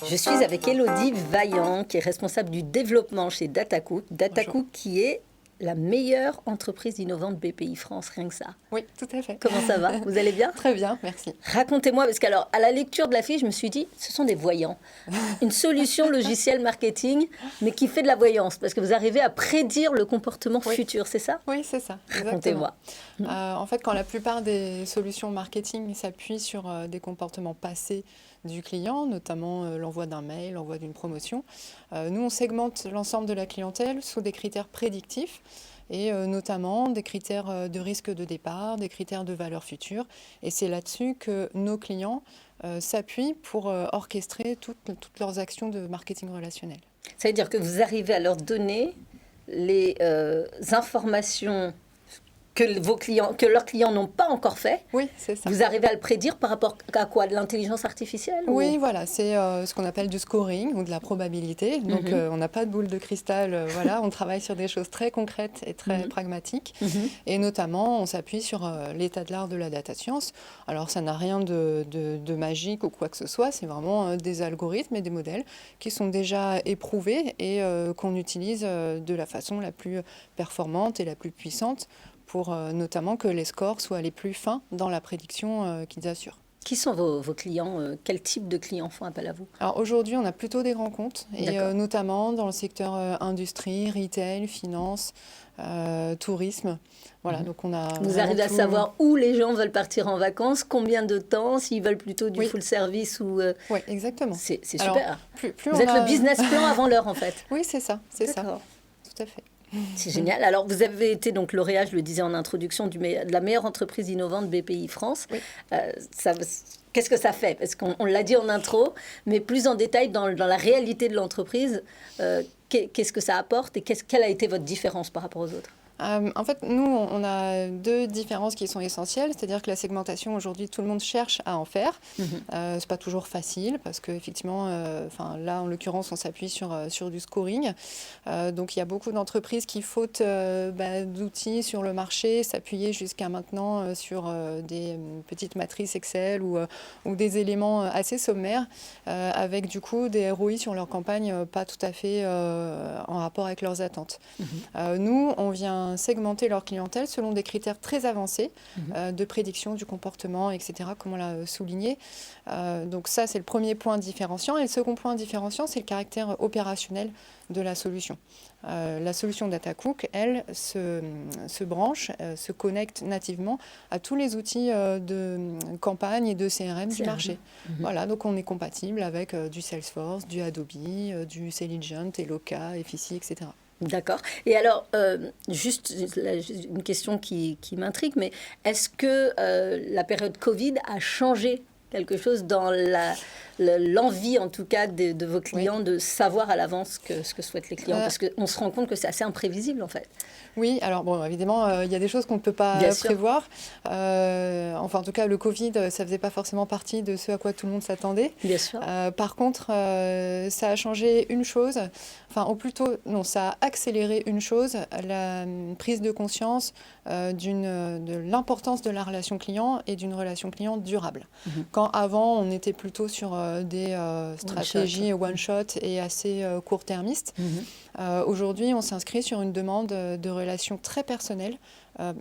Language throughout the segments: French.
Je suis avec Élodie Vaillant, qui est responsable du développement chez Datacook. Datacook qui est la meilleure entreprise innovante BPI France, rien que ça. Oui, tout à fait. Comment ça va? Vous allez bien? Très bien, merci. Racontez-moi, parce qu'alors, à la lecture de la fiche, je me suis dit, ce sont des voyants. Une solution logicielle marketing, mais qui fait de la voyance, parce que vous arrivez à prédire le comportement futur, c'est ça? Oui, c'est ça. Racontez-moi. En fait, quand la plupart des solutions marketing s'appuient sur des comportements passés du client, notamment l'envoi d'un mail, l'envoi d'une promotion, nous, on segmente l'ensemble de la clientèle sous des critères prédictifs et notamment des critères de risque de départ, des critères de valeur future. Et c'est là-dessus que nos clients s'appuient pour orchestrer toutes leurs actions de marketing relationnel. Ça veut dire que vous arrivez à leur donner les informations que leurs clients n'ont pas encore fait. Oui, c'est ça. Vous arrivez à le prédire par rapport à quoi? De l'intelligence artificielle? Oui, voilà, c'est ce qu'on appelle du scoring ou de la probabilité. Donc, on n'a pas de boule de cristal, voilà, on travaille sur des choses très concrètes et très pragmatiques. Et notamment, on s'appuie sur l'état de l'art de la data science. Alors, ça n'a rien de magique ou quoi que ce soit, c'est vraiment des algorithmes et des modèles qui sont déjà éprouvés et qu'on utilise de la façon la plus performante et la plus puissante pour notamment que les scores soient les plus fins dans la prédiction qu'ils assurent. Qui sont vos clients? Quel type de clients font appel à vous? Alors aujourd'hui, on a plutôt des grands comptes, et notamment dans le secteur industrie, retail, finance, tourisme. Voilà, donc on a Vous arrivez à savoir où les gens veulent partir en vacances, combien de temps, s'ils veulent plutôt du full service ou... Oui, exactement. C'est super. Alors, plus vous êtes le business plan avant l'heure, en fait. Oui, c'est ça, c'est ça. Tout à fait. C'est génial. Alors, vous avez été donc lauréat, je le disais en introduction, de la meilleure entreprise innovante BPI France. Oui. Qu'est-ce que ça fait? Parce qu'on l'a dit en intro, mais plus en détail dans la réalité de l'entreprise, qu'est-ce que ça apporte et quelle a été votre différence par rapport aux autres? En fait, nous, on a deux différences qui sont essentielles. C'est-à-dire que la segmentation, aujourd'hui, tout le monde cherche à en faire. C'est pas toujours facile parce qu'effectivement, là, en l'occurrence, on s'appuie sur du scoring. Donc, il y a beaucoup d'entreprises qui, faute d'outils sur le marché, s'appuyaient jusqu'à maintenant sur des petites matrices Excel ou des éléments assez sommaires avec, du coup, des ROI sur leur campagne pas tout à fait en rapport avec leurs attentes. Nous, on vient segmenter leur clientèle selon des critères très avancés de prédiction du comportement, etc., comme on l'a souligné. Donc ça, c'est le premier point différenciant. Et le second point différenciant, c'est le caractère opérationnel de la solution. La solution Datacook, elle, se branche, se connecte nativement à tous les outils de campagne et de CRM du marché. Voilà, donc on est compatible avec du Salesforce, du Adobe, du Selligent, Eloka, Effici, etc. D'accord. Et alors, juste une question qui m'intrigue, mais est-ce que la période Covid a changé quelque chose dans l'envie, en tout cas, de vos clients de savoir à l'avance ce que souhaitent les clients? Parce qu'on se rend compte que c'est assez imprévisible, en fait. Oui, alors bon, évidemment, il y a des choses qu'on ne peut pas prévoir. En tout cas, le Covid, ça ne faisait pas forcément partie de ce à quoi tout le monde s'attendait. Bien sûr. Par contre, ça a changé une chose, ou plutôt, non, ça a accéléré une chose, la prise de conscience de l'importance de la relation client et d'une relation client durable. Quand avant, on était plutôt sur des stratégies one-shot et assez court-termistes, aujourd'hui, on s'inscrit sur une demande de relation très personnelle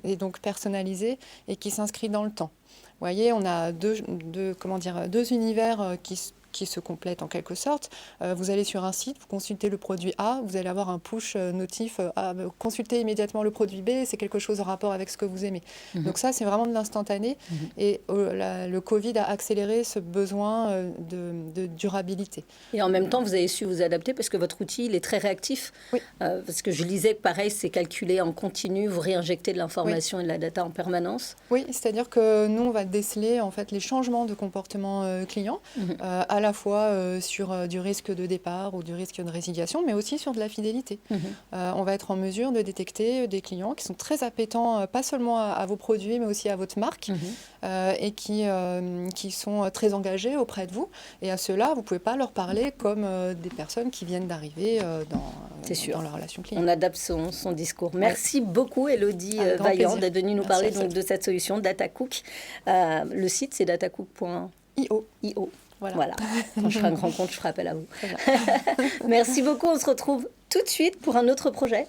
et donc personnalisée et qui s'inscrit dans le temps. Vous voyez, on a deux univers qui se complètent en quelque sorte. Vous allez sur un site, vous consultez le produit A, vous allez avoir un push notif consultez immédiatement le produit B, c'est quelque chose en rapport avec ce que vous aimez. Donc ça, c'est vraiment de l'instantané. Et le Covid a accéléré ce besoin de durabilité. Et en même temps, vous avez su vous adapter parce que votre outil, il est très réactif. Oui. Parce que je lisais que pareil, c'est calculé en continu, vous réinjectez de l'information et de la data en permanence. Oui, c'est-à-dire que nous, on va déceler en fait les changements de comportement client à la fois sur du risque de départ ou du risque de résiliation, mais aussi sur de la fidélité. On va être en mesure de détecter des clients qui sont très appétents, pas seulement à vos produits, mais aussi à votre marque, et qui sont très engagés auprès de vous. Et à ceux-là, vous ne pouvez pas leur parler comme des personnes qui viennent d'arriver dans la relation client. On adapte son discours. Merci beaucoup, Élodie Vaillant, d'être venue nous parler donc, de cette solution DataCook. Le site, c'est datacook.io. Voilà. Quand je ferai un grand compte, je ferai appel à vous. Merci beaucoup. On se retrouve tout de suite pour un autre projet.